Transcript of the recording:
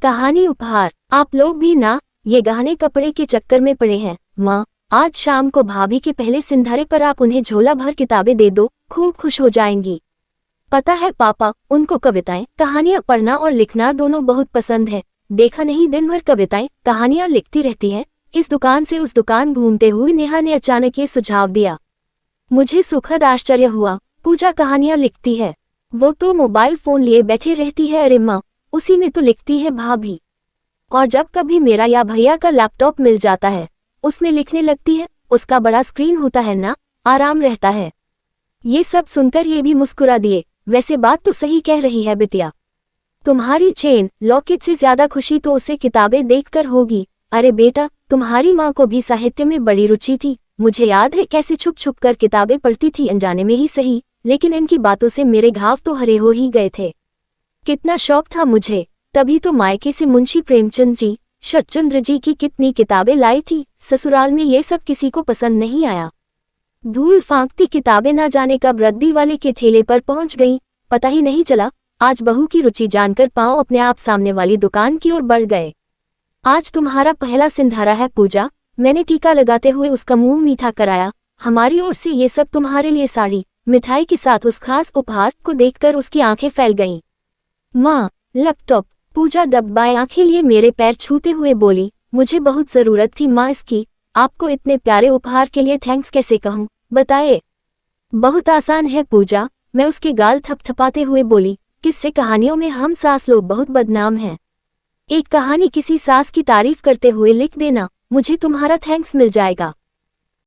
कहानी उपहार। आप लोग भी ना ये गहने कपड़े के चक्कर में पड़े हैं। माँ, आज शाम को भाभी के पहले सिंधारे पर आप उन्हें झोला भर किताबें दे दो, खूब खुश हो जाएंगी। पता है पापा, उनको कविताएं कहानियां पढ़ना और लिखना दोनों बहुत पसंद है। देखा नहीं दिन भर कविताएं कहानियां लिखती रहती है। इस दुकान से उस दुकान घूमते हुए नेहा ने अचानक ये सुझाव दिया। मुझे सुखद आश्चर्य हुआ। पूजा कहानियां लिखती है? वो तो मोबाइल फोन लिए बैठी रहती है। अरे माँ, उसी में तो लिखती है भाभी। और जब कभी मेरा या भैया का लैपटॉप मिल जाता है, उसमें लिखने लगती है। उसका बड़ा स्क्रीन होता है ना, आराम रहता है। ये सब सुनकर ये भी मुस्कुरा दिए। वैसे बात तो सही कह रही है बिटिया, तुम्हारी चेन लॉकेट से ज्यादा खुशी तो उसे किताबें देखकर होगी। अरे बेटा, तुम्हारी माँ को भी साहित्य में बड़ी रुचि थी। मुझे याद है कैसे छुप छुप कर किताबें पढ़ती थी, अनजाने में ही सही, लेकिन इनकी बातों से मेरे घाव तो हरे हो ही गए थे। कितना शौक था मुझे। तभी तो मायके से मुंशी प्रेमचंद जी, शरतचंद्र जी की कितनी किताबें लाई थी। ससुराल में ये सब किसी को पसंद नहीं आया। धूल फांकती किताबें ना जाने कब रद्दी वाले के ठेले पर पहुंच गईं, पता ही नहीं चला। आज बहू की रुचि जानकर पांव अपने आप सामने वाली दुकान की ओर बढ़ गए। आज तुम्हारा पहला सिंधारा है पूजा। मैंने टीका लगाते हुए उसका मुंह मीठा कराया। हमारी ओर से ये सब तुम्हारे लिए। साड़ी मिठाई के साथ उस खास उपहार को देखकर उसकी आंखें फैल गईं। माँ, लैपटॉप। पूजा दबाए आंखें लिए मेरे पैर छूते हुए बोली, मुझे बहुत जरूरत थी माँ इसकी। आपको इतने प्यारे उपहार के लिए थैंक्स कैसे कहूँ, बताए। बहुत आसान है पूजा, मैं उसके गाल थपथपाते हुए बोली। किस्से कहानियों में हम सास लोग बहुत बदनाम हैं। एक कहानी किसी सास की तारीफ करते हुए लिख देना, मुझे तुम्हारा थैंक्स मिल जाएगा।